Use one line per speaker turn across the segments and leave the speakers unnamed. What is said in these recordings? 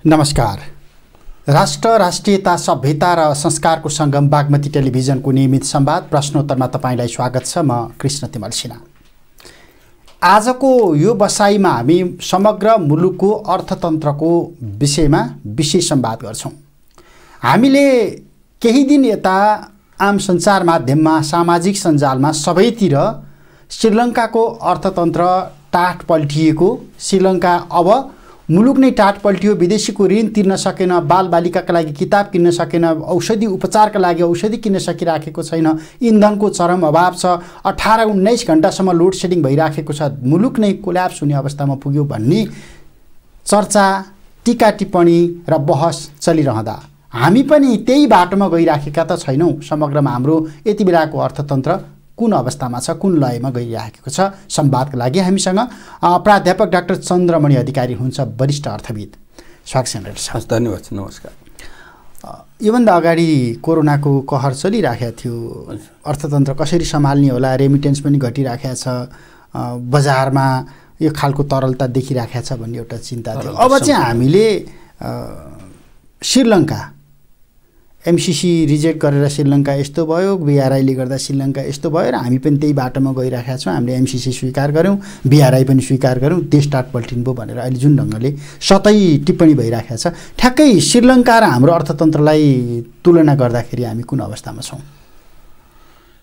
नमस्कार। राष्ट्र, राष्ट्रियता, सभ्यता र संस्कारको सङ्गम बागमती टेलिभिजनको नियमित संवाद प्रश्नोत्तरमा तपाईलाई स्वागत छ। म कृष्ण तिमल सिन्हा। आजको यो बसाइमा हामी समग्र मुलुकको अर्थतन्त्रको विषयमा विशेष संवाद गर्छौं। हामीले केही दिन यता आम सञ्चार माध्यममा, सामाजिक सञ्जालमा सबैतिर श्रीलङ्काको अर्थतन्त्र टाट पल्टिएको, श्रीलङ्का अब मुलुक नै टाट पल्टियो, विदेशीको ऋण तिर्न सकेन, बालबालिकाका लागि किताब किन्न सकेन, औषधि उपचारका लागि औषधि किन्न सकिराखेको छैन, इन्धनको चरम अभाव छ, 18-19 घण्टासम्म लोड सेडिङ भइराखेको छ, मुलुक नै कोल्याप्स हुने अवस्थामा पुग्यो भन्ने चर्चा, टीका टिप्पणी र बहस चलिरहँदा हामी पनि त्यही बाटोमा गइराखेका त छैनौँ। समग्रमा हाम्रो यति बेलाको अर्थतन्त्र कुन अवस्थामा छ, कुन लयमा गइरहेको छ? संवादका लागि हामीसँग प्राध्यापक डाक्टर चन्द्रमणि अधिकारी हुनुहुन्छ, वरिष्ठ अर्थविद। स्वागत छ।
धन्यवाद। नमस्कार।
योभन्दा अगाडि कोरोनाको कहर चलिराखेको थियो, अर्थतन्त्र कसरी सम्हाल्ने होला, रेमिटेन्स पनि घटिराखेको छ, बजारमा यो खालको तरलता देखिराखेको छ भन्ने एउटा चिन्ता थियो। अब चाहिँ हामीले श्रीलङ्का एमसीसी रिजेक्ट गरेर श्रीलङ्का यस्तो भयो, बीआरआईले गर्दा श्रीलङ्का यस्तो भयो र हामी पनि त्यही बाटोमा गइराखेका छौँ। हामीले एमसीसी स्वीकार गऱ्यौँ, बीआरआई पनि स्वीकार गऱ्यौँ, देश टाट पल्टिनुभयो भनेर अहिले जुन ढङ्गले सतै टिप्पणी भइराखेको छ, ठ्याक्कै श्रीलङ्का र हाम्रो अर्थतन्त्रलाई तुलना गर्दाखेरि हामी कुन अवस्थामा छौँ?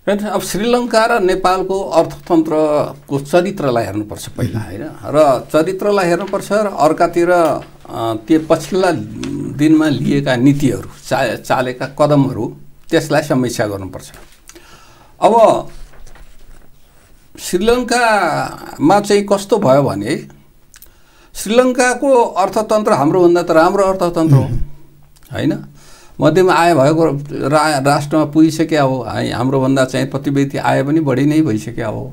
अब श्रीलङ्का र नेपालको अर्थतन्त्रको चरित्रलाई हेर्नुपर्छ पहिला, होइन? र चरित्रलाई हेर्नुपर्छ र अर्कातिर त्यो पछिल्ला दिनमा लिएका नीतिहरू, चालेका कदमहरू, त्यसलाई समीक्षा गर्नुपर्छ। अब श्रीलङ्कामा चाहिँ कस्तो भयो भने श्रीलङ्काको अर्थतन्त्र हाम्रोभन्दा त राम्रो अर्थतन्त्र हो, होइन? मध्यम आय भएको राष्ट्रमा पुगिसक्यो हो, हाम्रोभन्दा चाहिँ प्रतिवेदी आय पनि बढी नै भइसक्यो हो।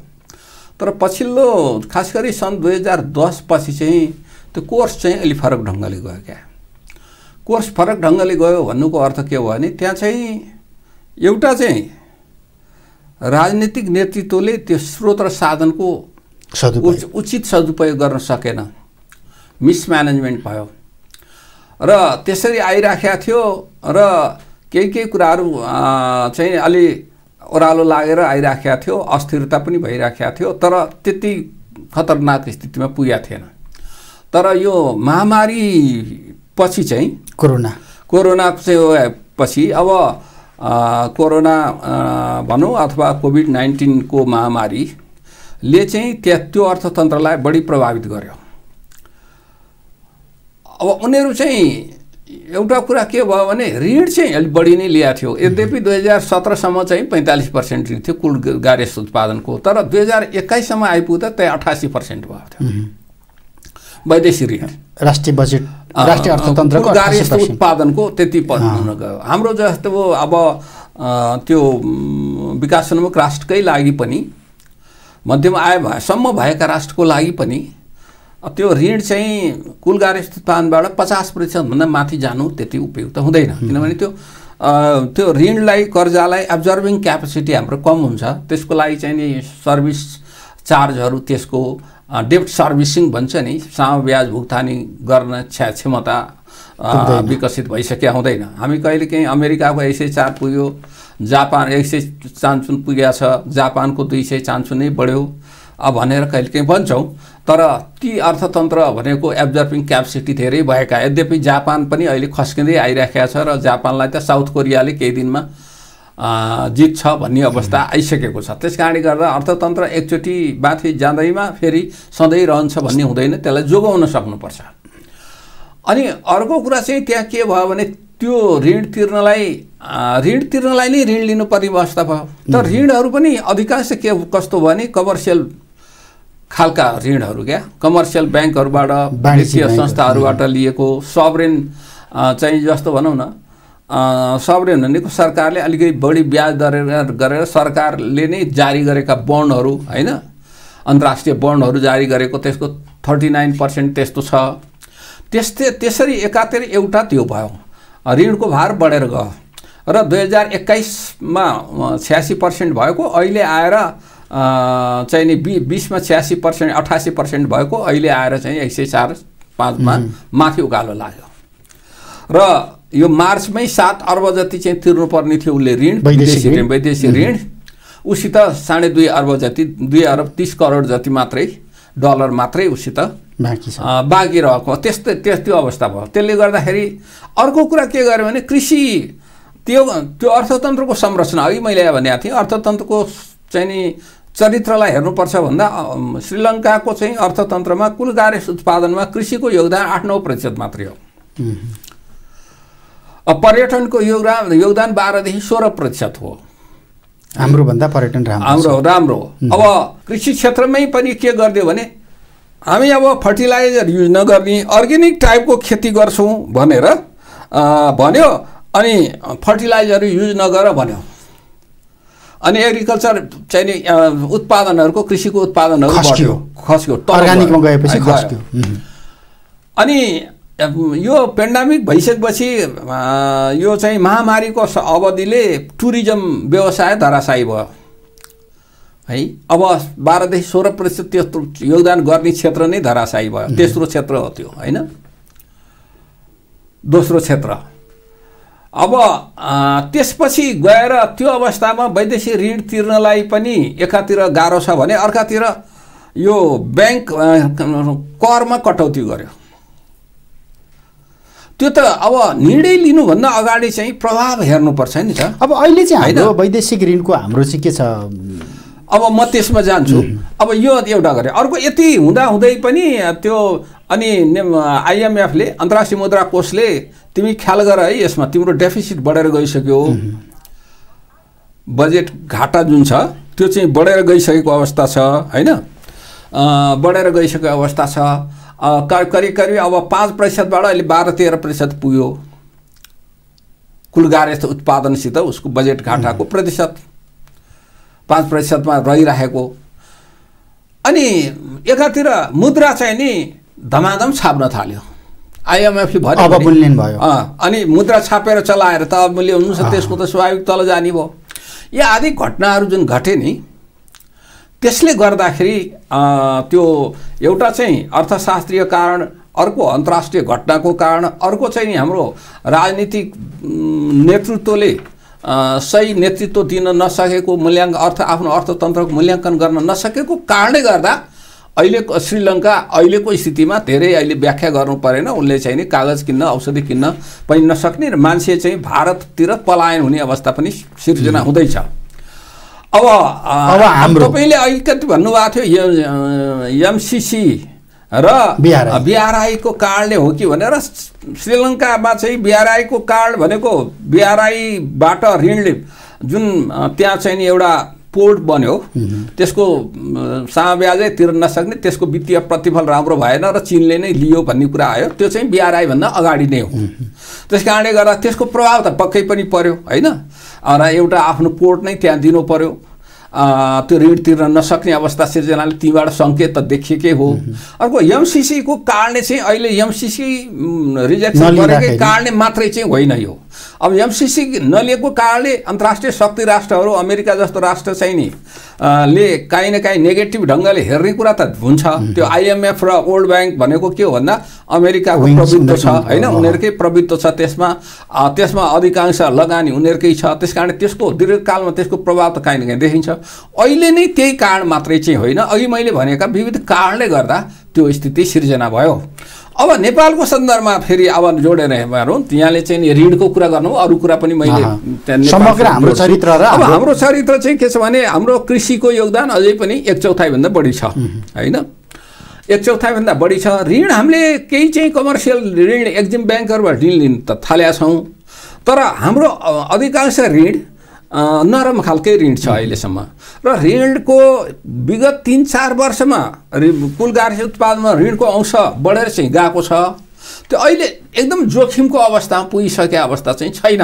तर पछिल्लो खास गरी सन् 2010 पछि चाहिँ त्यो कोर्स चाहिँ अलि फरक ढङ्गले गयो। क्या कोर्स फरक ढङ्गले गयो भन्नुको अर्थ के हो भने त्यहाँ चाहिँ एउटा चाहिँ राजनीतिक नेतृत्वले त्यो स्रोत र साधनको उचित सदुपयोग गर्न सकेन, मिसम्यानेजमेन्ट भयो र त्यसरी आइराखेको थियो र केही कुराहरू चाहिँ अलि ओह्रालो लागेर आइराखेको थियो, अस्थिरता पनि भइराखेको थियो, तर त्यति खतरनाक स्थितिमा पुगेको थिएन। तर यो महामारी पछि चाहिँ कोरोना चाहिँ पछि अब कोरोना भनौँ अथवा कोभिड-19 को महामारीले चाहिँ त्यो अर्थतन्त्रलाई बढी प्रभावित गर्यो। अब उनीहरू चाहिँ एउटा कुरा के भयो भने ऋण चाहिँ अलिक बढी नै ल्याएको थियो। यद्यपि 2017 सम्म चाहिँ 45% ऋण थियो कुल गार्हस्थ उत्पादनको, तर 2021 सम्म आइपुग्दा त्यही 88% भएको थियो वैदेशिक ऋण।
राष्ट्रिय बजेट, राष्ट्रिय अर्थतन्त्रको
गार्हस्थ उत्पादनको त्यति हुन गयो। हाम्रो जस्तो अब त्यो विकासोन्मुख राष्ट्रकै लागि पनि, मध्यम आय भएसम्म भएका राष्ट्रको लागि पनि त्यो ऋण चाहिँ कुल गार्हस्थ उत्पादनबाट 50% भन्दा माथि जानु त्यति उपयुक्त हुँदैन, किनभने त्यो ऋणलाई, कर्जालाई एब्जर्भिङ क्यापेसिटी हाम्रो कम हुन्छ। त्यसको लागि चाहिँ नि सर्भिस चार्जहरू, त्यसको डेब्ट सर्भिसिङ भन्छ नि, सानो ब्याज भुक्तानी गर्न क्षमता विकसित भइसक्यो हुँदैन। हामी कहिलेकाहीँ अमेरिकाको 104 पुग्यो, जापान 154 पुगेको छ, जापानको 254 नै बढ्यो भनेर कहिलेकाहीँ भन्छौँ। तर ती अर्थतन्त्र भनेको एब्जर्भिङ क्यापेसिटी धेरै भएका, यद्यपि जापान पनि अहिले खस्किँदै आइराखेको छ र जापानलाई त साउथ कोरियाले केही दिनमा जित्छ भन्ने अवस्था आइसकेको छ। त्यस कारणले गर्दा अर्थतन्त्र एकचोटि माथि जाँदैमा फेरि सधैँ रहन्छ भन्ने हुँदैन, त्यसलाई जोगाउन सक्नुपर्छ। अनि अर्को कुरा चाहिँ त्यहाँ के भयो भने त्यो ऋण तिर्नलाई नै ऋण लिनुपर्ने अवस्था भयो। तर ऋणहरू पनि अधिकांश के कस्तो भयो भने कमर्सियल खालका ऋणहरू, क्या कमर्सियल ब्याङ्कहरूबाट, वित्तीय संस्थाहरूबाट लिएको, सभरेन चाहिँ जस्तो भनौँ न, सभरेन भनेको सरकारले अलिकति बढी ब्याज दर गरेर सरकारले नै जारी गरेका बन्डहरू, होइन, अन्तर्राष्ट्रिय बन्डहरू जारी गरेको, त्यसको 39% त्यस्तो छ। त्यसरी एकातिर एउटा त्यो भयो, ऋणको भार बढेर गयो र 2021मा 86% भएको अहिले आएर चाहिँ नि 20मा 86%, 88% भएको अहिले आएर चाहिँ 104.5 मा माथि उकालो लाग्यो। र यो मार्चमै 7 अर्ब जति चाहिँ तिर्नुपर्ने थियो उसले ऋण, वैदेशिक ऋण। उसित 2.5 अर्ब जति, 2 अरब 30 करोड जति मात्रै डलर मात्रै उसित बाँकी रहेको। त्यो अवस्था भयो। त्यसले गर्दाखेरि अर्को कुरा के गर्यो भने कृषि त्यो अर्थतन्त्रको संरचना, अघि मैले भनेको थिएँ, अर्थतन्त्रको चाहिँ नि चरित्रलाई हेर्नुपर्छ भन्दा श्रीलङ्काको चाहिँ अर्थतन्त्रमा कुल गार्हस्थ्य उत्पादनमा कृषिको योगदान 8-9% मात्रै हो। पर्यटनको योगदान 12 देखि 16% हो।
हाम्रो भन्दा पर्यटन
राम्रो हो। अब कृषि क्षेत्रमै पनि के गरिदियो भने हामी अब फर्टिलाइजर युज नगर्ने अर्ग्यानिक टाइपको खेती गर्छौँ भनेर भन्यो, अनि फर्टिलाइजर युज नगर भन्यो, अनि एग्रिकल्चर चाहिँ नि उत्पादनहरूको, कृषिको उत्पादनहरू खस्यो,
अर्ग्यानिकमा गएपछि खस्यो।
अनि यो पेन्डेमिक भइसकेपछि यो चाहिँ महामारीको अवधिले टुरिज्म व्यवसाय धराशायी भयो है। अब 12 देखि 16% त्यस्तो योगदान गर्ने क्षेत्र नै धराशायी भयो। तेस्रो क्षेत्र हो त्यो होइन, दोस्रो क्षेत्र। अब त्यसपछि गएर त्यो अवस्थामा वैदेशिक ऋण तिर्नलाई पनि एकातिर गाह्रो छ भने अर्कातिर यो ब्याङ्क करमा कटौती गर्यो। त्यो त अब निर्णय लिनुभन्दा अगाडि चाहिँ प्रभाव हेर्नुपर्छ नि त।
अब अहिले चाहिँ हाम्रो वैदेशिक ऋणको हाम्रो चाहिँ के छ,
अब म त्यसमा जान्छु। अब यो एउटा गरे, अर्को यति हुँदै पनि त्यो अनि आइएमएफले, अन्तर्राष्ट्रिय मुद्रा कोषले तिमी ख्याल गर है, यसमा तिम्रो डेफिसिट बढेर गइसक्यो, बजेट घाटा जुन छ त्यो चाहिँ बढेर गइसकेको अवस्था छ होइन, बढेर गइसकेको अवस्था छ। करिब अब 5%बाट अहिले 12-13% पुग्यो कुल गार्हस्थ्य उत्पादनसित उसको बजेट घाटाको प्रतिशत 5%मा रहिरहेको। अनि एकातिर मुद्रा चाहिँ नि धमाधम छाप्न थाल्यो, आइएमएफले
भन्यो,
अनि मुद्रा छापेर चलाएर त अवमूल्य हुनु छ, त्यसको त स्वाभाविक तल जाने भयो। या आदि घटनाहरू जुन घटे नि, त्यसले गर्दाखेरि त्यो एउटा चाहिँ अर्थशास्त्रीय कारण, अर्को अन्तर्राष्ट्रिय घटनाको कारण, अर्को चाहिँ हाम्रो राजनीतिक नेतृत्वले सही नेतृत्व दिन नसकेको, आफ्नो अर्थतन्त्रको मूल्याङ्कन गर्न नसकेको कारणले गर्दा अहिलेको श्रीलङ्का अहिलेको स्थितिमा धेरै अहिले व्याख्या गर्नु परेन। उसले चाहिँ नि कागज किन्न, औषधि किन्न पनि नसक्ने र मान्छे चाहिँ भारततिर पलायन हुने अवस्था पनि सिर्जना हुँदैछ। अब तपाईँले अघि कति भन्नुभएको थियो एमसिसी र बिआरआईको कारणले हो कि भनेर। श्रीलङ्कामा चाहिँ बिआरआईको कारण भनेको बिआरआईबाट ऋणले जुन त्यहाँ चाहिँ एउटा पोर्ट बन्यो, त्यसको सामब्याजै तिर्न नसक्ने, त्यसको वित्तीय प्रतिफल राम्रो भएन र चीनले नै लियो भन्ने कुरा आयो। त्यो चाहिँ बिआरआई भन्दा अगाडि नै हो। त्यस कारणले गर्दा त्यसको प्रभाव त पक्कै पनि पर्यो होइन, र एउटा आफ्नो पोर्ट नै त्यहाँ दिनु पर्यो। त्यो ऋण तिर्न नसक्ने अवस्था सिर्जनाले तीबाट सङ्केत त देखिएकै हो। अर्को एमसिसीको कारणले चाहिँ अहिले एमसिसी रिजेक्सन गरेकै कारणले मात्रै चाहिँ होइन यो। अब एमसिसी नलिएको कारणले अन्तर्राष्ट्रिय शक्ति राष्ट्रहरू, अमेरिका जस्तो राष्ट्र चाहिँ नि ले काहीँ न काहीँ नेगेटिभ ढङ्गले हेर्ने कुरा त हुन्छ। त्यो आइएमएफ र वर्ल्ड ब्याङ्क भनेको के हो भन्दा अमेरिकाको प्रभुत्व छ होइन, उनीहरूकै प्रभुत्व छ, त्यसमा अधिकांश लगानी उनीहरूकै छ। त्यस कारण त्यसको दीर्घकालमा त्यसको प्रभाव त काहीँ न काहीँ देखिन्छ। अहिले नै त्यही कारण मात्रै चाहिँ होइन, अघि मैले भनेका विविध कारणले गर्दा त्यो स्थिति सिर्जना भयो। अब नेपालको सन्दर्भमा फेरि अब जोडेर हेरौँ, यहाँले चाहिँ ऋणको कुरा गर्नु, अरू कुरा पनि मैले
समग्र हाम्रो चरित्र र
अब हाम्रो चरित्र चाहिँ के छ भने हाम्रो कृषिको योगदान अझै पनि 1/4 भन्दा बढी छ होइन, 1/4 भन्दा बढी छ। ऋण हामीले केही चाहिँ कमर्सियल ऋण एक्जिम ब्याङ्करबाट ऋण लिन त थालेका छौँ, तर हाम्रो अधिकांश ऋण नरम खालकै ऋण छ अहिलेसम्म। र ऋणको विगत 3-4 वर्षमा कुल गार्हस्थ्य उत्पादनमा ऋणको अंश बढेर चाहिँ गएको छ। त्यो अहिले एकदम जोखिमको अवस्थामा पुगिसकेको अवस्था चाहिँ छैन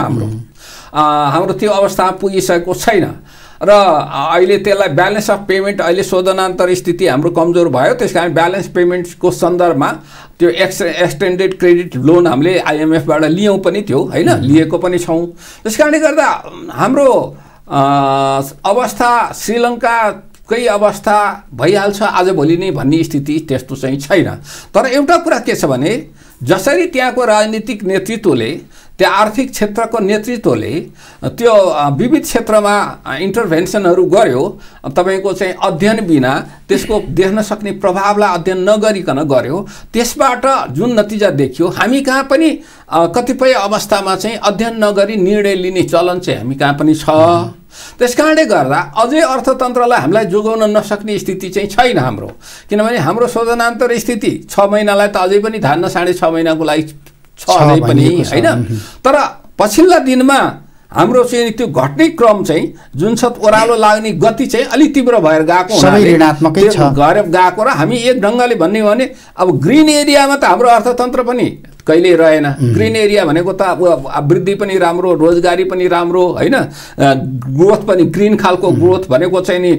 हाम्रो त्यो अवस्थामा पुगिसकेको छैन। र अहिले त्यसलाई ब्यालेन्स अफ पेमेन्ट, अहिले शोधनान्तर स्थिति हाम्रो कमजोर भयो, त्यस कारण ब्यालेन्स पेमेन्टको सन्दर्भमा त्यो एक्सटेन्डेड क्रेडिट लोन हामीले आइएमएफबाट लियौँ पनि थियो होइन, लिएको पनि छौँ। त्यस कारणले गर्दा हाम्रो अवस्था श्रीलङ्का केही अवस्था भइहाल्छ आजभोलि नै भन्ने स्थिति त्यस्तो चाहिँ छैन। तर एउटा कुरा के छ भने जसरी त्यहाँको राजनीतिक नेतृत्वले त्यो आर्थिक क्षेत्रको नेतृत्वले त्यो विविध क्षेत्रमा इन्टरभेन्सनहरू गर्यो, तपाईको चाहिँ अध्ययन बिना त्यसको देख्न सक्ने प्रभावलाई अध्ययन नगरिकन गर्यो, त्यसबाट जुन नतिजा देखियो हामी कहाँ पनि कतिपय अवस्थामा चाहिँ अध्ययन नगरी निर्णय लिने चलन चाहिँ हामी कहाँ पनि छ। त्यसकारणले गर्दा अझै अर्थतन्त्रलाई हामीलाई जोगाउन नसक्ने स्थिति चाहिँ छैन हाम्रो, किनभने हाम्रो शोधनान्तर स्थिति 6 महिनालाई त अझै पनि धान्न 6.5 महिनाको लागि छ अझै पनि हैन। तर पछिल्ला दिनमा हाम्रो चाहिँ त्यो घट्ने क्रम चाहिँ जुन छ ओह्रालो लाग्ने गति चाहिँ अलि तीव्र भएर गएको गएर गएको र हामी एक ढङ्गले भन्ने हो भने अब ग्रिन एरियामा त हाम्रो अर्थतन्त्र पनि कहिले रहेन। ग्रिन एरिया भनेको त अब वृद्धि पनि राम्रो, रोजगारी पनि राम्रो हैन, ग्रोथ पनि ग्रिन खालको ग्रोथ भनेको चाहिँ नि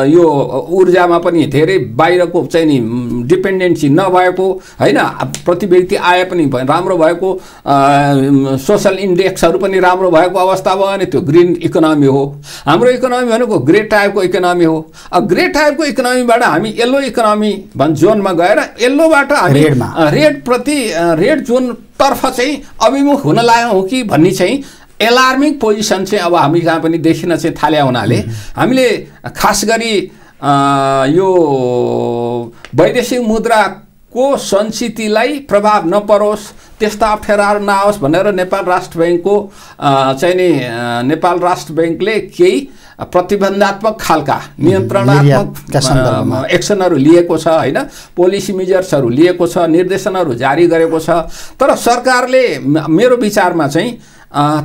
यो ऊर्जामा पनि धेरै बाहिरको चाहिँ नि डिपेन्डेन्सी नभएको हैन, प्रति व्यक्ति आय पनि राम्रो भएको, सोशल इन्डेक्सहरू पनि राम्रो भएको अवस्था भयो भने त्यो ग्रिन इकोनोमी हो। हाम्रो इकोनोमी भनेको ग्रे टाइपको इकोनोमी हो। अब ग्रे टाइपको इकोनोमीबाट हामी येल्लो इकोनोमी जोनमा गएर येल्लोबाट हामी रेड प्रति रेड जोन तर्फ चाहिँ अभिमुख हुन लाग्यौँ हो कि भन्ने चाहिँ एलार्मिङ पोजिसन चाहिँ अब हामी कहाँ पनि देखिन चाहिँ थाले हुनाले हामीले खास गरी यो वैदेशिक मुद्राको सञ्चितलाई प्रभाव नपरोस्, त्यस्ता अप्ठ्याराहरू नआओस् भनेर नेपाल राष्ट्र ब्याङ्कको चाहिँ नि नेपाल राष्ट्र ब्याङ्कले केही प्रतिबन्धात्मक खालका नियन्त्रणात्मक एक्सनहरू लिएको छ हैन, पोलिसी मेजर्सहरू लिएको छ, निर्देशनहरू जारी गरेको छ। तर सरकारले मेरो विचारमा चाहिँ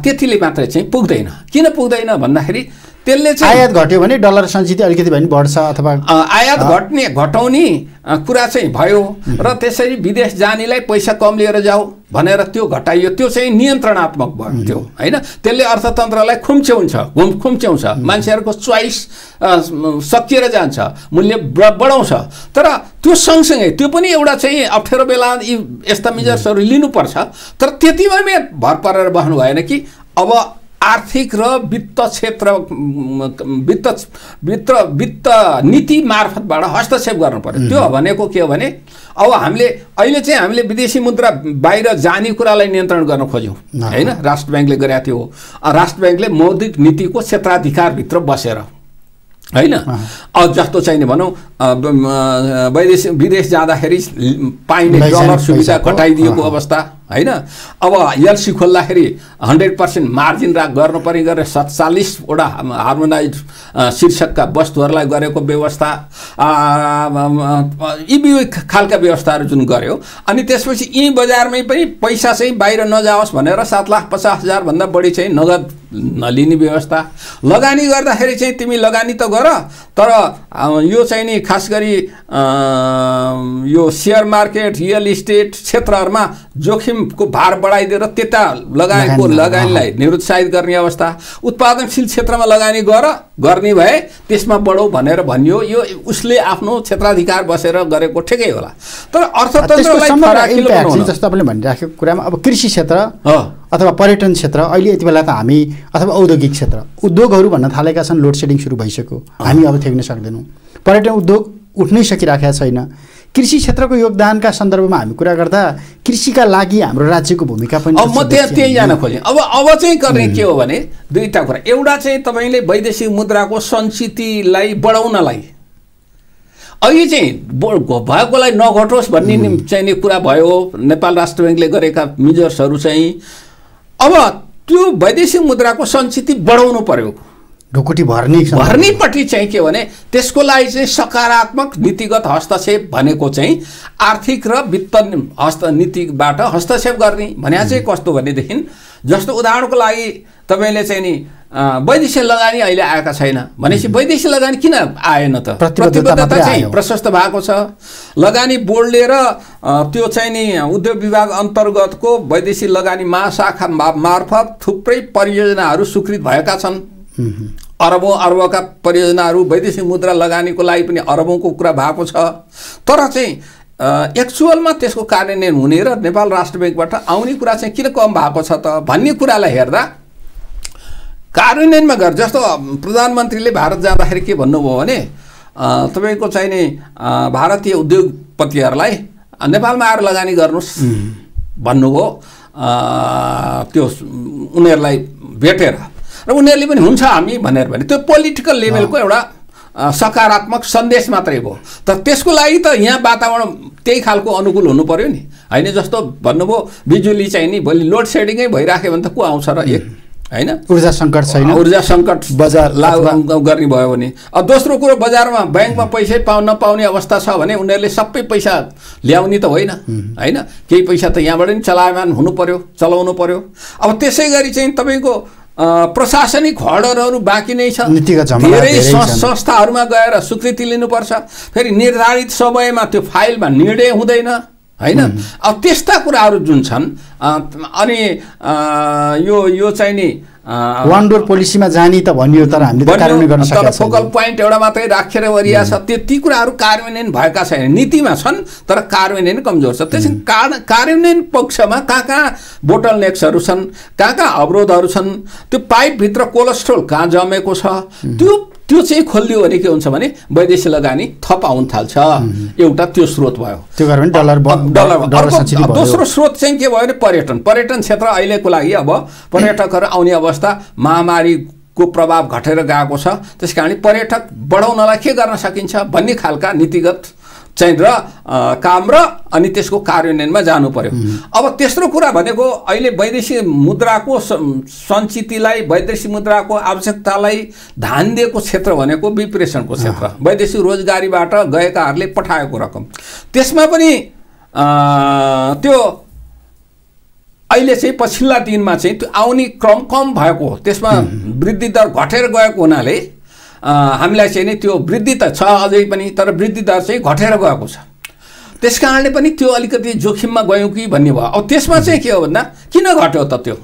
त्यतिले मात्रै चाहिँ पुग्दैन। किन पुग्दैन भन्दाखेरि त्यसले चाहिँ
आयात घट्यो भने डलर सञ्चित अलिकति भए पनि बढ्छ अथवा
आयात घटाउने कुरा चाहिँ भयो र त्यसरी विदेश जानेलाई पैसा कम लिएर जाऊ भनेर त्यो घटाइयो, त्यो चाहिँ नियन्त्रणात्मक भयो त्यो हैन। त्यसले अर्थतन्त्रलाई खुम्च्याउँछ, मान्छेहरूको चोइस सकिएर जान्छ, मूल्य बढाउँछ। तर त्यो सँगसँगै त्यो पनि एउटा चाहिँ अप्ठ्यारो बेला यस्ता मेजर्सहरू लिनुपर्छ। तर त्यतिमै भर परेर बस्नु भएन कि अब आर्थिक र वित्त क्षेत्र वित्त नीति मार्फतबाट हस्तक्षेप गर्नु पर्यो। त्यो भनेको के हो भने अब अहिले चाहिँ हामीले विदेशी मुद्रा बाहिर जाने कुरालाई नियन्त्रण गर्न खोज्यौँ हैन, राष्ट्र ब्याङ्कले गरेको थियो। राष्ट्र ब्याङ्कले मौद्रिक नीतिको क्षेत्राधिकारभित्र बसेर हैन, जस्तो चाहिँ भनौँ विदेश जाँदाखेरि पाइने डलर सुविधा घटाइदिएको अवस्था हैन। अब एलसी खोल्दाखेरि 100% मार्जिन गर्नु पर्ने गरेर 47वटा हार्मोनाइज शीर्षकका वस्तुहरूलाई गरेको व्यवस्था, यी खालका व्यवस्थाहरू जुन गर्यो। अनि त्यसपछि यी बजारमै पनि पैसा चाहिँ बाहिर नजाओस् भनेर 7,50,000 भन्दा बढी चाहिँ नगद नलिने व्यवस्था। लगानी गर्दाखेरि चाहिँ तिमी लगानी त गर, तर यो चाहिँ नि खास गरी यो सेयर मार्केट रियल इस्टेट क्षेत्रहरूमा जोखिमको भार बढाइदिएर त्यता लगानीलाई निरुत्साहित गर्ने अवस्था। उत्पादनशील क्षेत्रमा लगानी गर्ने भए त्यसमा बढौ भनेर भनियो। यो उसले आफ्नो क्षेत्राधिकार बसेर गरेको ठिकै होला। तर अर्थतन्त्रलाई
जस्तो तपाईँले भनिराखेको कुरामा अब कृषि क्षेत्र अथवा पर्यटन क्षेत्र अहिले यति बेला त हामी अथवा औद्योगिक क्षेत्र उद्योगहरू भन्न थालेका छन्, लोड सेडिङ सुरु भइसक्यो, हामी अब थ्याक्न सक्दैनौँ। पर्यटन उद्योग उठ्नै सकिराखेका छैन। कृषि क्षेत्रको योगदानका सन्दर्भमा हामी कुरा गर्दा कृषिका लागि हाम्रो राज्यको भूमिका पनि
अब म त्यही जान खोजेँ। अब चाहिँ गर्ने के हो भने दुईटा कुरा। एउटा चाहिँ तपाईँले वैदेशिक मुद्राको सञ्चितलाई बढाउनलाई अहिले चाहिँ भएकोलाई नघटोस् भन्ने चाहिँ नि कुरा भयो। नेपाल राष्ट्र ब्याङ्कले गरेका मेजर्सहरू चाहिँ अब त्यो वैदेशिक मुद्राको सञ्चित बढाउनु पर्यो।
ढुकुटी भर्नेपट्टि चाहिँ के भने त्यसको लागि चाहिँ सकारात्मक नीतिगत हस्तक्षेप भनेको चाहिँ आर्थिक र वित्त नीतिबाट हस्तक्षेप गर्ने भने चाहिँ कस्तो भनेदेखि जस्तो उदाहरणको लागि तपाईँले चाहिँ नि वैदेशिक लगानी अहिले आएका छैन भनेपछि वैदेशिक लगानी किन आएन त? प्रतिबद्धता चाहिँ प्रशस्त भएको छ। लगानी बोर्डले र त्यो चाहिँ नि उद्योग विभाग अन्तर्गतको वैदेशिक लगानी महाशाखा मार्फत थुप्रै परियोजनाहरू स्वीकृत भएका छन्। अरबौं परियोजनाहरू वैदेशिक मुद्रा लगानीको लागि पनि अरबौंको कुरा भएको छ। तर चाहिँ एक्चुअलमा त्यसको कार्यान्वयन हुने र नेपाल राष्ट्र ब्याङ्कबाट आउने कुरा चाहिँ किन कम भएको छ त भन्ने कुरालाई हेर्दा
कार्यान्वयनमा गर। जस्तो प्रधानमन्त्रीले भारत जाँदाखेरि के भन्नुभयो भने तपाईँको चाहिने भारतीय उद्योगपतिहरूलाई नेपालमा आएर लगानी गर्नुहोस् भन्नुभयो। त्यो उनीहरूलाई भेटेर र उनीहरूले पनि हुन्छ हामी भनेर भने त्यो पोलिटिकल लेभलको एउटा सकारात्मक सन्देश मात्रै भयो। तर त्यसको लागि त यहाँ वातावरण त्यही खालको अनुकूल हुनु पर्यो नि, होइन? जस्तो भन्नुभयो बिजुली चाहिँ नि भोलि लोड सेडिङै भइराख्यो भने त को आउँछ र? एक होइन,
ऊर्जा सङ्कट छैन,
ऊर्जा सङ्कट बजार लागु गर्ने भयो भने। अब दोस्रो कुरो, बजारमा ब्याङ्कमा पैसै नपाउने अवस्था छ भने उनीहरूले सबै पैसा ल्याउने त होइन, होइन? केही पैसा त यहाँबाट नि चलायमान हुनु पर्यो, चलाउनु पर्यो। अब त्यसै गरी चाहिँ तपाईँको प्रशासनिक हडरहरू बाँकी नै छ। धेरै संस्थाहरूमा गएर स्वीकृति लिनुपर्छ, फेरि निर्धारित समयमा त्यो फाइलमा निर्णय हुँदैन, होइन? अब त्यस्ता कुराहरू जुन छन् अनि यो चाहिँ नि
वान डोर पोलिसीमा जाने त भनियो, तर हामीले कार्यान्वयन गर्न सकेका छैनौँ।
फोकल पोइन्ट एउटा मात्रै राखेर वरिया छ, ती कुराहरू कार्यान्वयन भएका छैन। नीतिमा छन् तर कार्यान्वयन कमजोर छ। त्यसै कार्यान्वयन पक्षमा कहाँ बोटल नेक्सहरू छन्, कहाँ अवरोधहरू छन्, त्यो पाइपभित्र कोलेस्ट्रोल कहाँ जमेको छ, त्यो चाहिँ खोलिदियो भने के हुन्छ भने वैदेशिक लगानी थप आउन थाल्छ। एउटा त्यो स्रोत भयो,
त्यो कारण डलर।
दोस्रो स्रोत चाहिँ के भयो भने पर्यटन क्षेत्र अहिलेको लागि अब पर्यटकहरू आउने अवस्था महामारीको प्रभाव घटेर गएको छ। त्यस कारण पर्यटक बढाउनलाई के गर्न सकिन्छ भन्ने खालका नीतिगत चाहिँ र काम र अनि त्यसको कार्यान्वयनमा जानु पर्यो। अब तेस्रो कुरा भनेको अहिले वैदेशिक मुद्राको सञ्चितलाई, वैदेशिक मुद्राको आवश्यकतालाई ध्यान दिएको क्षेत्र भनेको विप्रेषणको क्षेत्र, वैदेशिक रोजगारीबाट गएकाहरूले पठाएको रकम। त्यसमा पनि त्यो अहिले चाहिँ पछिल्ला दिनमा चाहिँ त्यो आउने क्रम कम भएको, त्यसमा वृद्धि दर घटेर गएको हुनाले हामीलाई चाहिँ नि त्यो वृद्धि त छ अझै पनि, तर वृद्धि दर चाहिँ घटेर गएको छ। त्यस कारणले पनि त्यो अलिकति जोखिममा गयौँ कि भन्ने भयो। अब त्यसमा चाहिँ के हो भन्दा किन घट्यो त त्यो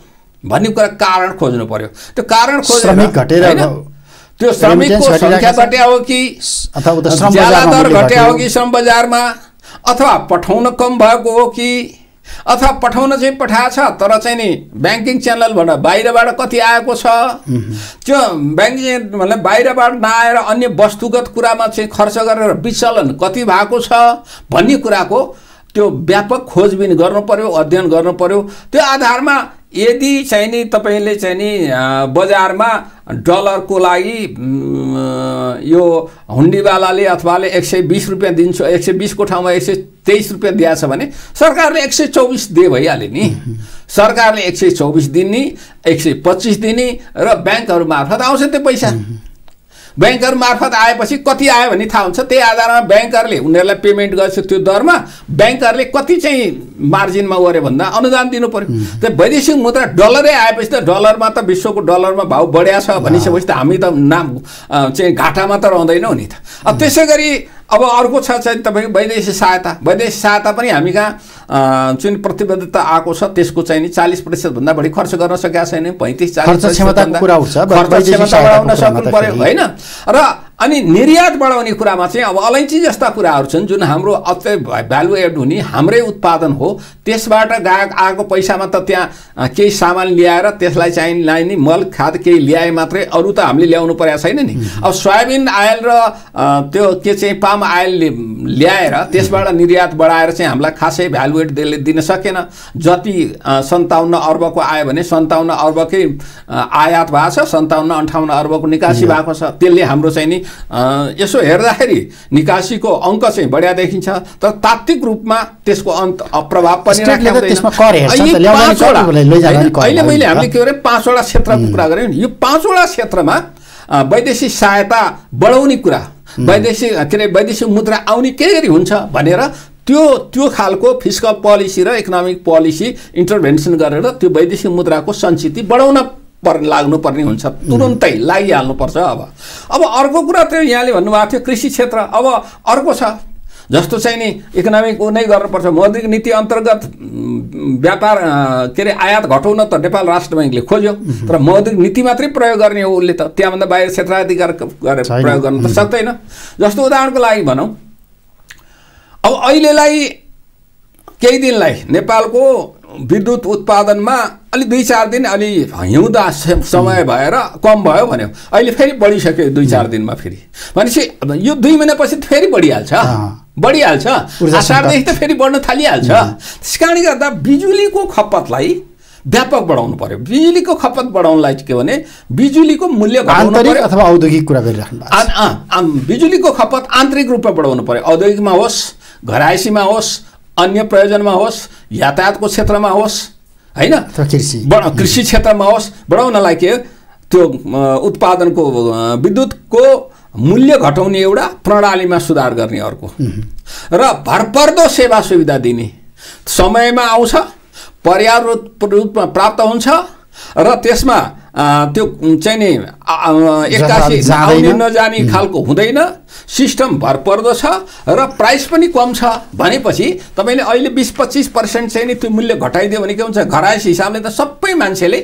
भन्ने कुरा कारण खोज्नु पर्यो। त्यो कारण खोजेर त्यो श्रमिकको सङ्ख्या घट्या हो कि ज्यादा दर घट्या हो कि श्रम बजारमा, अथवा पठाउन कम भएको हो कि, अथवा पठाउन चाहिँ पठाएको छ तर चाहिँ नि ब्याङ्किङ च्यानलबाट बाहिरबाट कति आएको छ, त्यो ब्याङ्किङ मतलब बाहिरबाट नआएर अन्य वस्तुगत कुरामा चाहिँ खर्च गरेर विचलन कति भएको छ भन्ने कुराको त्यो व्यापक खोजबिन गर्नु पर्यो, अध्ययन गर्नु पर्यो। त्यो आधारमा यदि चाहिँ नि तपाईँले चाहिँ नि बजारमा डलरको लागि यो हुन्डीवालाले अथवाले 120 रुपियाँ दिन्छु, 120 को ठाउँमा 123 रुपियाँ दिएछ भने सरकारले 124 दिए भइहाल्यो नि। सरकारले 124 दिने, 125 दिने र ब्याङ्कहरू मार्फत आउँछ त्यो पैसा। ब्याङ्कहरू मार्फत आएपछि कति आयो भने थाहा हुन्छ। त्यही आधारमा ब्याङ्करले उनीहरूलाई पेमेन्ट गर्छ, त्यो दरमा ब्याङ्करले कति चाहिँ मार्जिनमा गऱ्यो भन्दा अनुदान दिनु पर्यो। त्यो वैदेशिक मुद्रा डलरै आएपछि त डलरमा त विश्वको डलरमा भाउ बढ्या छ भनिसकेपछि त हामी त चाहिँ घाटामा त रहँदैनौँ नि त। अब त्यसै गरी अब अर्को छ चाहिँ तपाईँको वैदेशिक सहायता। वैदेशिक सहायता पनि हामी कहाँ जुन प्रतिबद्धता आएको छ त्यसको चाहिँ नि 40% भन्दा बढी खर्च गर्न सकेका छैन। 35-40% खर्च क्षमता बढाउन सक्नु पर्यो, होइन? र अनि निर्यात बढाउने कुरामा चाहिँ अब अलैँची जस्ता कुराहरू छन् जुन हाम्रो अझै भ्यालु एड हुने हाम्रै उत्पादन हो, त्यसबाट आएको पैसामा त त्यहाँ केही सामान ल्याएर त्यसलाई चाहिँ लाइने मल खाद केही ल्याए मात्रै, अरू त हामीले ल्याउनु परेको छैन नि। अब सोयाबिन आयल र त्यो के चाहिँ पाम आयल ल्याएर त्यसबाट निर्यात बढाएर चाहिँ हामीलाई खासै भ्यालु एड दिन सकेन। जति 57 अर्बको आयो भने 57 अर्बकै आयात भएको छ, 57-58 अर्बको निकासी भएको छ। त्यसले हाम्रो चाहिँ नि यसो हेर्दाखेरि निकासीको अङ्क चाहिँ बढिया देखिन्छ, तर तात्विक रूपमा त्यसको प्रभाव परिरहेको अहिले मैले हामीले के गरेँ 5वटा क्षेत्रको कुरा गरेँ। यो 5वटा क्षेत्रमा वैदेशिक सहायता बढाउने कुरा, वैदेशिक मुद्रा आउने के गरी हुन्छ भनेर त्यो खालको फिस्कल पोलिसी र इकोनोमिक पोलिसी इन्टरभेन्सन गरेर त्यो वैदेशिक मुद्राको सञ्चिति बढाउन लाग्नुपर्ने हुन्छ, तुरुन्तै लागिहाल्नुपर्छ। अब अर्को कुरा त्यो यहाँले भन्नुभएको थियो कृषि क्षेत्र। अब अर्को छ जस्तो चाहिँ नि इकोनोमिक नै गर्नुपर्छ। मौद्रिक नीति अन्तर्गत व्यापार के अरे आयात घटाउन त नेपाल राष्ट्र बैङ्कले खोज्यो, तर मौद्रिक नीति मात्रै प्रयोग गर्ने हो उसले, त त्यहाँभन्दा बाहिर क्षेत्राधिकार प्रयोग गर्न त सक्दैन। जस्तो उदाहरणको लागि भनौँ, अब अहिलेलाई केही दिनलाई नेपालको विद्युत उत्पादनमा अलि 2-4 दिन अलि हिउँदा समय भएर कम भयो भन्यो, अहिले फेरि बढिसक्यो 2-4 दिनमा फेरि। भनेपछि यो 2 महिनापछि फेरि बढिहाल्छ, आषाढदेखि त फेरि बढ्न थालिहाल्छ। त्यस कारणले गर्दा बिजुलीको खपतलाई व्यापक बढाउनु पर्यो। बिजुलीको खपत बढाउनलाई के भने बिजुलीको मूल्य घटाउनु पर्यो,
अथवा औद्योगिक कुरा गरिराख्नु भएको छ।
बिजुलीको खपत आन्तरिक रूपमा बढाउनु पर्यो, औद्योगिकमा होस्, घरायसीमा होस्, अन्य प्रयोजनमा होस्, यातायातको क्षेत्रमा होस्, हैन, कृषि क्षेत्रमा होस्। बढाउनलाई के त्यो उत्पादनको विद्युतको मूल्य घटाउने एउटा प्रणालीमा सुधार गर्ने अर्को, र भरपर्दो सेवा सुविधा दिने, समयमा आउँछ, पर्याप्त रूपमा प्राप्त हुन्छ, र त्यसमा त्यो चाहिँ नि एक्कासी आउने नजाने खालको हुँदैन, सिस्टम भरपर्दो छ र प्राइस पनि कम छ भनेपछि तपाईँले अहिले 20-25% चाहिँ नि त्यो मूल्य घटाइदियो भने के हुन्छ, घरायसी हिसाबले त सबै मान्छेले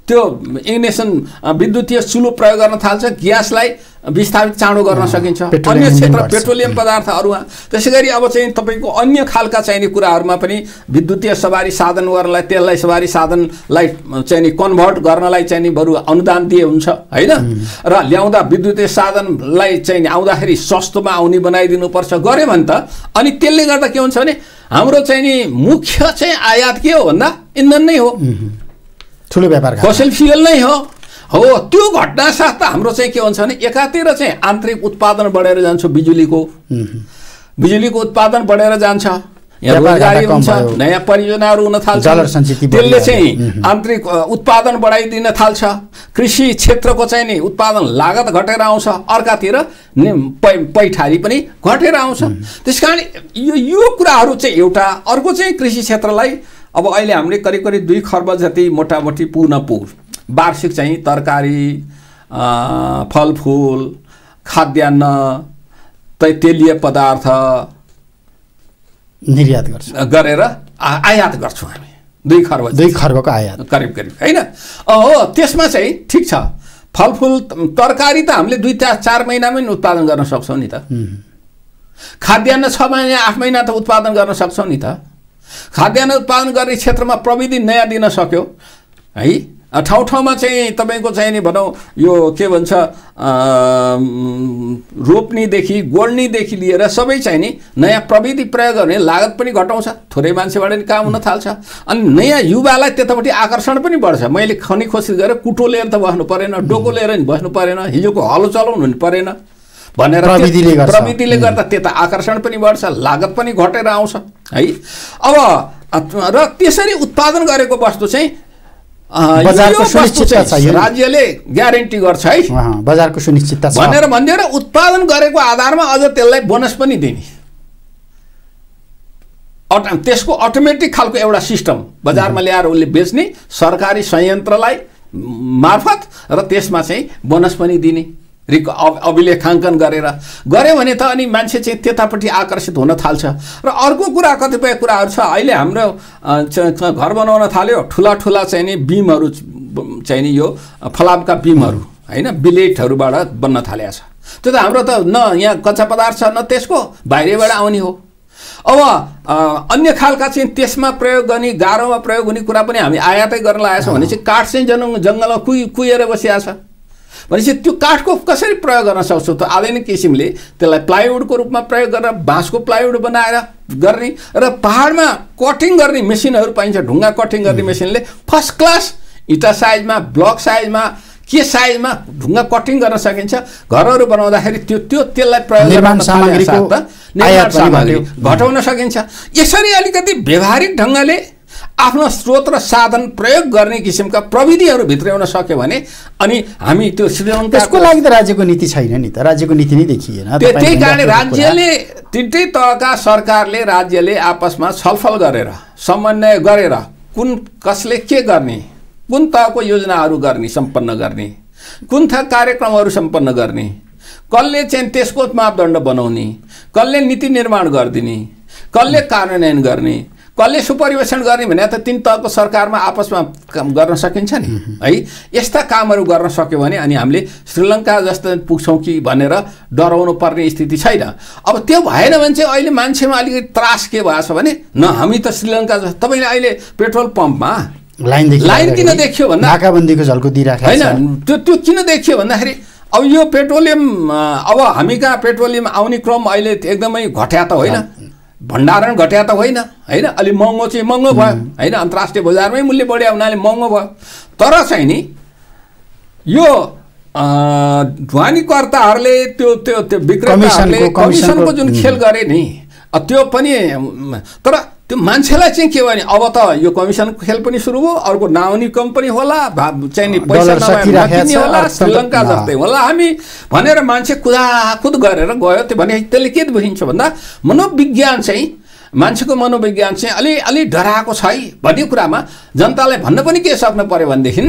त्यो इग्नेसन विद्युतीय चुलो प्रयोग गर्न थाल्छ, ग्यासलाई विस्थापित चाँडो गर्न सकिन्छ, अन्य क्षेत्र पेट्रोलियम पदार्थहरूमा। त्यसै गरी अब चाहिँ तपाईँको अन्य खालका चाहिने कुराहरूमा पनि विद्युतीय सवारी साधन गर्नलाई, तेललाई सवारी साधनलाई चाहिँ नि कन्भर्ट गर्नलाई चाहिँ नि बरु अनुदान दिए हुन्छ, होइन, र ल्याउँदा विद्युतीय साधनलाई चाहिँ आउँदाखेरि सस्तोमा आउने बनाइदिनुपर्छ, गऱ्यो भने त अनि त्यसले गर्दा के हुन्छ भने हाम्रो चाहिँ नि मुख्य चाहिँ आयात के हो भन्दा इन्धन नै हो,
ठुलो व्यापार
फसिल फ्युल नै हो। त्यो घटना साथ त हाम्रो चाहिँ के हुन्छ भने एकातिर चाहिँ आन्तरिक उत्पादन बढेर जान्छ, बिजुलीको उत्पादन बढेर जान्छ, यहाँ रोजगारी हुन्छ, नयाँ परियोजनाहरू हुन थाल्छ, त्यसले चाहिँ आन्तरिक उत्पादन बढाइदिन थाल्छ, कृषि क्षेत्रको चाहिँ नि उत्पादन लागत घटेर आउँछ, अर्कातिर पैठारी पनि घटेर आउँछ। त्यसकारण यो कुराहरू चाहिँ एउटा। अर्को चाहिँ कृषि क्षेत्रलाई अब अहिले हामीले करिब 2 खर्ब जति मोटामोटी पुग्न वार्षिक चाहिँ तरकारी, फलफुल, खाद्यान्न, तेलीय पदार्थ
निर्यात
गरेर आयात गर्छौँ हामी। 2 खर्बको आयात करिब हैन। त्यसमा चाहिँ ठिक छ, फलफुल तरकारी त हामीले 2-4 महिनामै उत्पादन गर्न सक्छौँ नि त। खाद्यान्न 6 महिना 8 महिना त उत्पादन गर्न सक्छौँ नि त। खाद्यान्न उत्पादन गर्ने क्षेत्रमा प्रविधि नयाँ दिन सक्यो है। ठाउँ ठाउँमा चाहिँ तपाईँको चाहिँ नि भनौँ यो के भन्छ रोप्नेदेखि गोड्नेदेखि लिएर सबै चाहिँ नि नयाँ प्रविधि प्रयोग गर्ने, लागत पनि घटाउँछ, थोरै मान्छेबाट नि काम हुन थाल्छ, अनि नयाँ युवालाई त्यतापट्टि आकर्षण पनि बढ्छ। मैले खनी खोसी गरेर कुटो लिएर त बस्नु परेन, डोको लिएर नि बस्नु परेन, हिजोको हलो चलाउनु नि परेन भनेर प्रविधिले गर्दा त्यता आकर्षण पनि बढ्छ, लागत पनि घटेर आउँछ है। अब र त्यसरी उत्पादन गरेको वस्तु चाहिँ
बजारको सुनिश्चितता छ,
राज्यले ग्यारेन्टी गर्छ है,
बजारको सुनिश्चितता छ
भनेर भनिदिएर उत्पादन गरेको आधारमा अझ त्यसलाई बोनस पनि दिने, त्यसको अटोमेटिक खालको एउटा सिस्टम बजारमा ल्याएर उसले बेच्ने सरकारी संयन्त्रलाई मार्फत, र त्यसमा चाहिँ बोनस पनि दिने, अभिलेखाङ्कन गऱ्यो भने त अनि मान्छे चाहिँ त्यतापट्टि आकर्षित हुन थाल्छ। र अर्को कुरा कतिपय कुराहरू छ, अहिले हाम्रो घर बनाउन थाल्यो, ठुला चाहिँ नि बिमहरू चाहिँ नि यो फलामका बिमहरू होइन, बिलेटहरूबाट बन्न थालेको छ। त्यो त हाम्रो त न यहाँ कच्चा पदार्थ छ न त्यसको बाहिरबाट आउने हो। अब अन्य खालका चाहिँ त्यसमा प्रयोग गर्ने, गाह्रोमा प्रयोग हुने कुरा पनि हामी आयातै गर्न लागेका छौँ भने चाहिँ काठ चाहिँ जङ्गलमा कुहिएर बसिरहेको छ भनेपछि त्यो काठको कसरी प्रयोग गर्न सक्छौँ त आधुनिक किसिमले त्यसलाई प्लाइवुडको रूपमा प्रयोग गरेर बाँसको प्लाइवुड बनाएर गर्ने, र पहाडमा कटिङ गर्ने मेसिनहरू पाइन्छ, ढुङ्गा कटिङ गर्ने मेसिनले फर्स्ट क्लास इटा साइजमा, ब्लक साइजमा, के साइजमा ढुङ्गा कटिङ गर्न सकिन्छ। घरहरू बनाउँदाखेरि त्यसलाई प्रयोग गर्न सामग्री घटाउन सकिन्छ। यसरी अलिकति व्यवहारिक ढङ्गले आफ्नो स्रोत र साधन प्रयोग गर्ने किसिमका प्रविधिहरू भित्राउन सक्यो भने अनि हामी त्यो श्रीलङ्का,
त्यसको लागि त राज्यको नीति छैन नि त, राज्यको नीति नै देखिएन।
त्यही कारण राज्यले तिनटै तहका सरकारले राज्यले आपसमा छलफल गरेर समन्वय गरेर कुन कसले के गर्ने, कुन तहको योजनाहरू गर्ने सम्पन्न गर्ने, कुन थर कार्यक्रमहरू सम्पन्न गर्ने, कसले चाहिँ त्यसको मापदण्ड बनाउने, कसले नीति निर्माण गरिदिने, कसले कार्यान्वयन गर्ने, कसले सुपरिवेशन गर्ने भने त 3 तहको सरकारमा आपसमा काम गर्न सकिन्छ नि है। यस्ता कामहरू गर्न सक्यो भने अनि हामीले श्रीलङ्का जस्तो पुग्छौँ कि भनेर डराउनु पर्ने स्थिति छैन। अब त्यो भएन भने चाहिँ अहिले मान्छेमा अलिकति त्रास के भएछ भने न हामी त श्रीलङ्का जस्तो तपाईँले अहिले पेट्रोल पम्पमा लाइन किन देखियो भन्दा
नाकाबन्दीको झल्को दिइराखेको
होइन। त्यो किन देखियो भन्दाखेरि अब यो पेट्रोलियम अब हामी कहाँ पेट्रोलियम आउने क्रम अहिले एकदमै घट्या त होइन, भण्डारण घट्या त होइन होइन, अलि महँगो चाहिँ महँगो भयो होइन, अन्तर्राष्ट्रिय बजारमै मूल्य बढ्यो हुनाले महँगो भयो। तर चाहिँ नि यो ढुवानीकर्ताहरूले त्यो त्यो त्यो विक्रेताहरूले कमिसनको जुन खेल गरे नि त्यो पनि, तर त्यो मान्छेलाई चाहिँ के भने अब त यो कमिसनको खेल पनि सुरु भयो, अर्को नाउनी कम पनि होला, चाहिँ नि पैसा नकिन्ने होला, श्रीलङ्का जस्तै होला हामी भनेर मान्छे कुदाकुद गरेर गयो। त्यो भने त्यसले के बुझिन्छ भन्दा मनोविज्ञान चाहिँ मान्छेको मनोविज्ञान चाहिँ अलि डराएको छ है भन्ने कुरामा जनतालाई भन्न पनि के सक्नु पर्यो भनेदेखि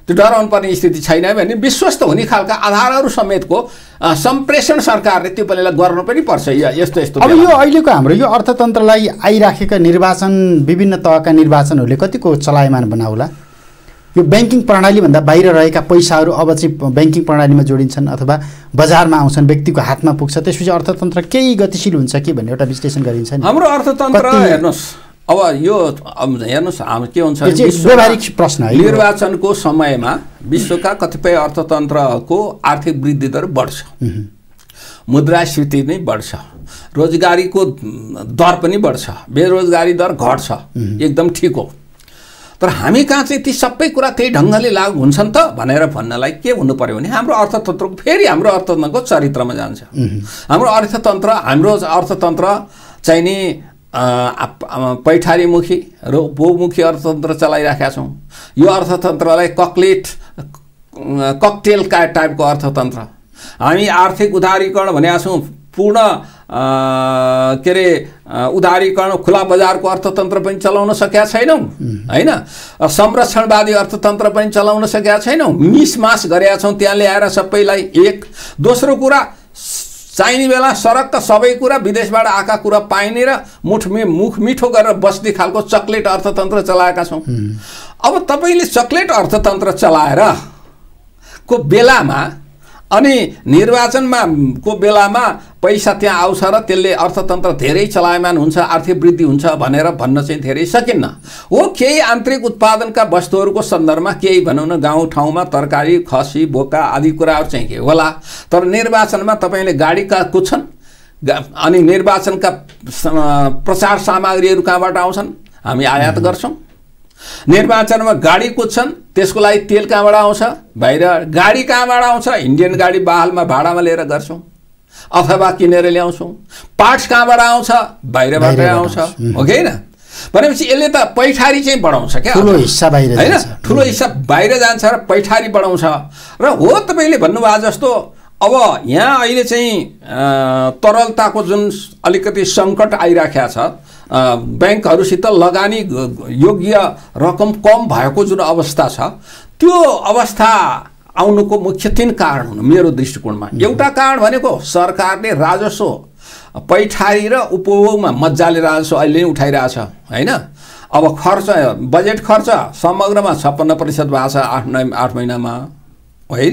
त्यो डराउनु पर्ने स्थिति छैन भने विश्वस्त हुने खालका आधारहरू समेतको सम्प्रेषण सरकारले त्यो पनि गर्नु पनि पर्छ। यस्तो यस्तो
अब यो अहिलेको हाम्रो यो अर्थतन्त्रलाई आइराखेका निर्वाचन, विभिन्न तहका निर्वाचनहरूले कतिको चलायमान बनाउला? यो ब्याङ्किङ प्रणालीभन्दा बाहिर रहेका पैसाहरू अब चाहिँ ब्याङ्किङ प्रणालीमा जोडिन्छन् अथवा बजारमा आउँछन्, व्यक्तिको हातमा पुग्छ, त्यसपछि अर्थतन्त्र केही गतिशील हुन्छ कि भन्ने एउटा विश्लेषण गरिन्छ नि।
हाम्रो अर्थतन्त्र हेर्नुहोस् अब यो हेर्नुहोस् के हुन्छ
व्यावहारिक प्रश्न है।
निर्वाचनको समयमा विश्वका कतिपय अर्थतन्त्रको आर्थिक वृद्धि दर बढ्छ, मुद्रास्फीति नै बढ्छ, रोजगारीको दर पनि बढ्छ, बेरोजगारी दर घट्छ, एकदम ठिक हो। तर हामी कहाँ चाहिँ ती सबै कुरा त्यही ढङ्गले लागु हुन्छन् त भनेर भन्नलाई के हुनु पर्यो भने हाम्रो अर्थतन्त्रको फेरि हाम्रो अर्थतन्त्रको चरित्रमा जान्छ। हाम्रो अर्थतन्त्र चाहिँ नि पैठारीमुखी र बहुमुखी अर्थतन्त्र चलाइराखेका छौँ। यो अर्थतन्त्रलाई ककटेल टाइपको अर्थतन्त्र, हामी आर्थिक उदारीकरण भनेका छौँ, पूर्ण के अरे उदारीकरण खुला बजारको अर्थतन्त्र पनि चलाउन सकेका छैनौँ होइन, संरक्षणवादी अर्थतन्त्र पनि चलाउन सकेका छैनौँ, मिसमास गरेका छौँ त्यहाँ ल्याएर सबैलाई। एक दोस्रो कुरा चाहिने बेला सरक्क सबै कुरा विदेशबाट आएका कुरा पाइने र मुख मिठो गरेर बस्ने खालको चक्लेट अर्थतन्त्र चलाएका छौँ। अब तपाईँले चक्लेट अर्थतन्त्र चलाएर को बेलामा अनि निर्वाचनमा को बेलामा पैसा त्यहाँ आउँछ र त्यसले अर्थतन्त्र धेरै चलायमान हुन्छ, आर्थिक वृद्धि हुन्छ भनेर भन्न चाहिँ धेरै सकिन्न। हो केही आन्तरिक उत्पादनका वस्तुहरूको सन्दर्भमा केही भनौँ न गाउँठाउँमा तरकारी, खसी, बोका आदि कुराहरू चाहिँ के होला। तर निर्वाचनमा तपाईँले गाडीका कुछन् अनि निर्वाचनका प्रचार सामग्रीहरू कहाँबाट आउँछन्? हामी आयात गर्छौँ। निर्वाचनमा गाडी कुद्छन्, त्यसको लागि तेल कहाँबाट आउँछ? बाहिर। गाडी कहाँबाट आउँछ? इन्डियन गाडी बहालमा भाडामा लिएर गर्छौँ अथवा किनेर ल्याउँछौँ। पार्ट्स कहाँबाट आउँछ? बाहिरबाटै आउँछ, हो कि होइन? भनेपछि यसले त पैठारी चाहिँ बढाउँछ क्या,
ठुलो हिस्सा बाहिर
होइन, ठुलो हिस्सा बाहिर जान्छ र पैठारी बढाउँछ। र हो तपाईँले भन्नुभयो जस्तो अब यहाँ अहिले चाहिँ तरलताको जुन अलिकति सङ्कट आइराखेको छ, ब्याङ्कहरूसित लगानी योग्य रकम कम भएको जुन अवस्था छ, त्यो अवस्था आउनुको मुख्य 3 कारण हुन् मेरो दृष्टिकोणमा। एउटा कारण भनेको सरकारले राजस्व पैठारी र उपभोगमा मजाले राजस्व अहिले नै उठाइरहेछ होइन। अब खर्च, बजेट खर्च समग्रमा 56% भएको छ 8 महिनामा है।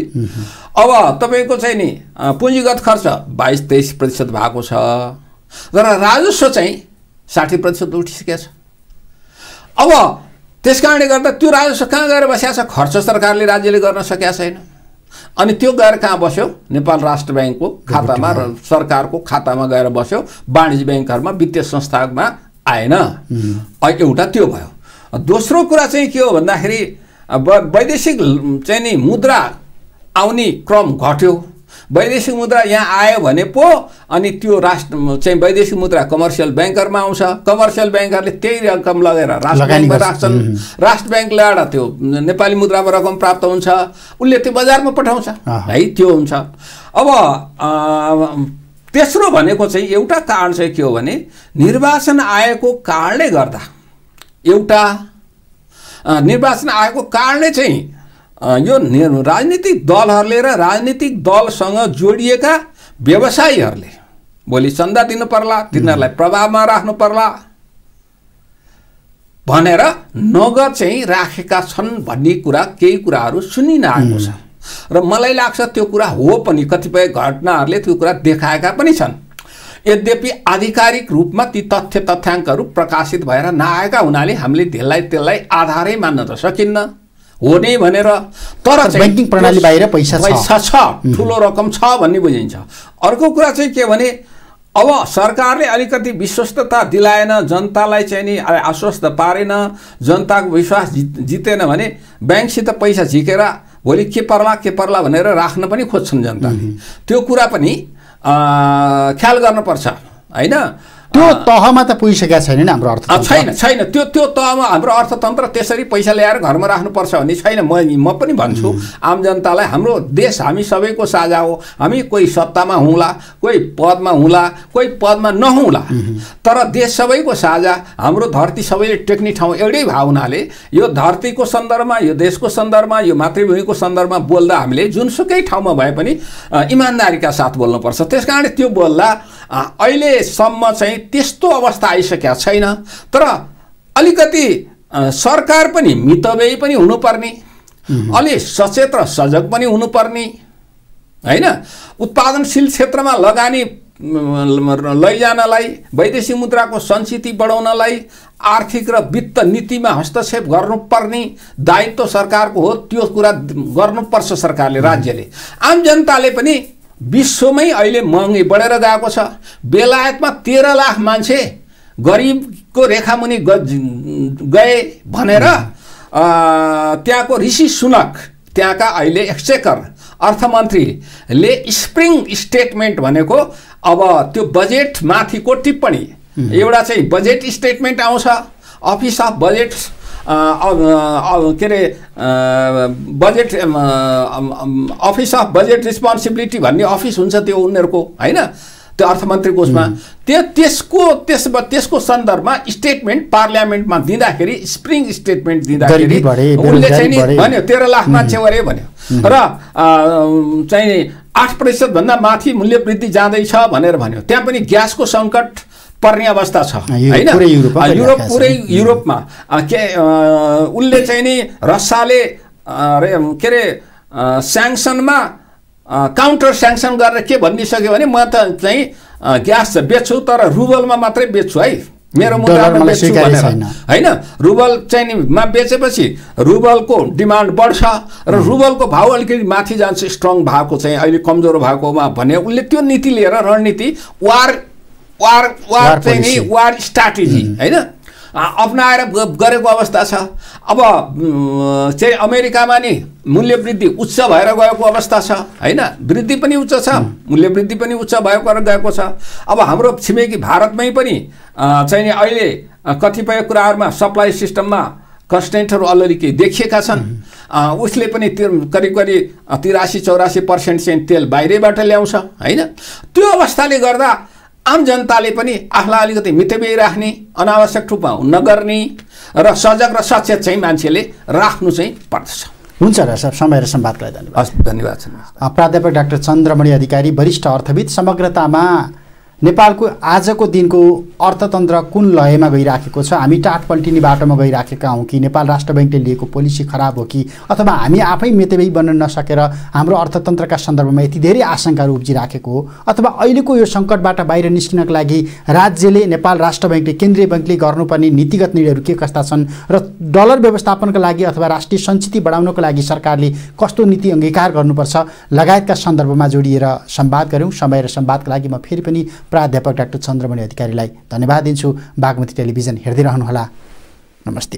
अब तपाईँको चाहिँ नि पुँजीगत खर्च 22-23% भएको छ, तर राजस्व चाहिँ 60% उठिसकेको छ। अब त्यस कारणले गर्दा त्यो राजस्व कहाँ गएर बसेको छ? खर्च सरकारले राज्यले गर्न सकेका छैन। अनि त्यो गएर कहाँ बस्यो? नेपाल राष्ट्र ब्याङ्कको खातामा र सरकारको खातामा गएर बस्यो, वाणिज्य ब्याङ्कहरूमा, वित्तीय संस्थामा आएन। एउटा त्यो भयो। दोस्रो कुरा चाहिँ के हो भन्दाखेरि वैदेशिक चाहिँ नि मुद्रा आउने क्रम घट्यो। वैदेशिक मुद्रा यहाँ आयो भने पो अनि त्यो राष्ट्र चाहिँ वैदेशिक मुद्रा कमर्सियल ब्याङ्करमा आउँछ, कमर्सियल ब्याङ्कहरूले त्यही रकम लगेर राष्ट्र ब्याङ्कमा राख्छन्, राष्ट्र ब्याङ्क ल्याएर त्यो नेपाली मुद्रामा रकम प्राप्त हुन्छ, उसले त्यो बजारमा पठाउँछ है, त्यो हुन्छ। अब तेस्रो भनेको चाहिँ एउटा कारण चाहिँ के हो भने निर्वाचन आएको कारणले गर्दा, एउटा निर्वाचन आएको कारणले चाहिँ यो राजनीतिक दलहरूले र राजनीतिक दलसँग जोडिएका व्यवसायीहरूले भोलि चन्दा दिनु पर्ला, तिनीहरूलाई प्रभावमा राख्नु पर्ला भनेर नगद चाहिँ राखेका छन् भन्ने कुरा केही कुराहरू सुनिन आएको छ र मलाई लाग्छ त्यो कुरा हो पनि कतिपय घटनाहरूले त्यो कुरा देखाएका पनि छन्। यद्यपि आधिकारिक रूपमा ती तथ्याङ्कहरू प्रकाशित भएर नआएका हुनाले हामीले त्यसलाई आधारै मान्न त सकिन्न हो नै भनेर। तर
बैंकिङ प्रणाली बाहिर पैसा
छ ठुलो रकम छ भन्ने बुझिन्छ। अर्को कुरा चाहिँ के भने अब सरकारले अलिकति विश्वस्तता दिलाएन, जनतालाई चाहिँ नि आश्वस्त पारेन, जनताको विश्वास जितेन भने ब्याङ्कसित पैसा झिकेर भोलि के पर्ला भनेर राख्न पनि खोज्छन् जनताले। त्यो कुरा पनि ख्याल गर्नुपर्छ हैन।
त्यो तहमा त पुगिसकेका छैन नि हाम्रो अर्थतन्त्र।
छैन त्यो तहमा हाम्रो अर्थतन्त्र त्यसरी पैसा ल्याएर घरमा राख्नुपर्छ भन्ने छैन। म पनि भन्छु आम जनतालाई हाम्रो देश हामी सबैको साझा हो। हामी कोही सत्तामा हुँला, कोही पदमा हुँला, कोही पदमा नहुँला, तर देश सबैको साझा। हाम्रो धरती सबैले टेक्ने ठाउँ एउटै भाव हुनाले यो धरतीको सन्दर्भमा, यो देशको सन्दर्भमा, यो मातृभूमिको सन्दर्भमा बोल्दा हामीले जुनसुकै ठाउँमा भए पनि इमानदारीका साथ बोल्नुपर्छ। त्यसकारण त्यो बोल्दा अहिलेसम्म चाहिँ त्यस्तो अवस्था आइसकेका छैन। तर अलिकति सरकार पनि मितव्ययी पनि हुनुपर्ने, अलि सचेत र सजग पनि हुनुपर्ने हैन। उत्पादनशील क्षेत्रमा लगानी लैजानलाई, वैदेशिक मुद्राको सञ्चिति बढाउनलाई, आर्थिक र वित्त नीतिमा हस्तक्षेप गर्नुपर्ने दायित्व सरकारको हो। त्यो कुरा गर्नुपर्छ सरकारले, राज्यले। आम जनताले पनि विश्वमै अहिले महँगी बढेर गएको छ। बेलायतमा 13 लाख मान्छे गरिबको रेखामुनि गए भनेर त्यहाँको ऋषि सुनक, त्यहाँका अहिले एक्सचेकर अर्थमन्त्रीले स्प्रिङ स्टेटमेन्ट भनेको अब त्यो बजेटमाथिको टिप्पणी, एउटा चाहिँ बजेट स्टेटमेन्ट आउँछ, अफिस अफ बजेट के अरे budget office of budget responsibility भन्ने अफिस हुन्छ त्यो उनीहरूको हैन, त्यो अर्थमन्त्रीको उसमा त्यसको सन्दर्भमा स्टेटमेन्ट पार्लियामेन्टमा दिँदाखेरि स्प्रिङ स्टेटमेन्ट दिँदाखेरि उनले चाहिँ नि भन्यो 13 लाख मान्छे गरे भन्यो र चाहिँ 8% भन्दा माथि मूल्य वृद्धि जाँदैछ भनेर भन्यो। त्यहाँ पनि ग्यासको सङ्कट पर्ने अवस्था छ हैन। पुरै युरोपमा उनले चाहिँ नि रसियाले के अरे स्याङ्सनमा काउन्टर स्याङ्सन गरेर के भनिसक्यो भने म त चाहिँ ग्यास बेच्छु तर रुबलमा मात्रै बेच्छु है, मेरो मुद्रामा बेच्छु भनेर हैन। रुबल चाहिँ मा बेचेपछि रुबलको डिमान्ड बढ्छ र रुबलको भाउ अलिकति माथि जान्छ, स्ट्रङ भएको चाहिँ अहिले कमजोर भएकोमा भने उनले त्यो नीति लिएर रणनीति वार चाहिँ नि वार स्ट्राटेजी हैन अपनाएर गरेको अवस्था छ। अब चाहिँ अमेरिकामा नि मूल्य वृद्धि उच्च भएर गएको अवस्था छ हैन, वृद्धि पनि उच्च छ, मूल्य वृद्धि पनि उच्च भएर गएको छ। अब हाम्रो छिमेकी भारतमै पनि चाहिँ नि अहिले कतिपय कुराहरूमा सप्लाई सिस्टममा कन्स्टेन्टहरू अलरेडी केही देखिएका छन्। उसले पनि करिब 83-84% चाहिँ तेल बाहिरैबाट ल्याउँछ हैन। त्यो अवस्थाले गर्दा आम जनताले पनि आफूलाई अलिकति मितव्ययी राख्ने, अनावश्यक रूपमा नगर्ने र सजग र सचेत चाहिँ मान्छेले राख्नु चाहिँ पर्दछ।
हुन्छ र सर, समय र संवादको लागि धन्यवाद।
धन्यवाद।
प्राध्यापक डाक्टर चन्द्रमणि अधिकारी, वरिष्ठ अर्थविद। समग्रतामा नेपालको आजको दिनको अर्थतन्त्र कुन लयमा गइराखेको छ? हामी टाट पल्टिने बाटोमा गइराखेका हौँ कि नेपाल राष्ट्र बैंकले लिएको पोलिसी खराब हो कि अथवा हामी आफै मितव्ययी बन्न नसकेर हाम्रो अर्थतन्त्रका सन्दर्भमा यति धेरै आशंकाहरू उब्जिराखेको हो, अथवा अहिलेको यो सङ्कटबाट बाहिर निस्किनको लागि राज्यले, नेपाल राष्ट्र बैंकले, केन्द्रीय बैंकले गर्नुपर्ने नीतिगत निर्णयहरू के कस्ता छन् र डलर व्यवस्थापनका लागि अथवा राष्ट्रिय सञ्चिति बढाउनको लागि सरकारले कस्तो नीति अङ्गीकार गर्नुपर्छ लगायतका सन्दर्भमा जोडिएर संवाद गऱ्यौँ। समय र संवादका लागि म फेरि पनि प्राध्यापक डाक्टर चन्द्रमणि अधिकारीलाई धन्यवाद दिन्छु। बागमती टेलिभिजन हेर्दै रहनुहोला। नमस्ते।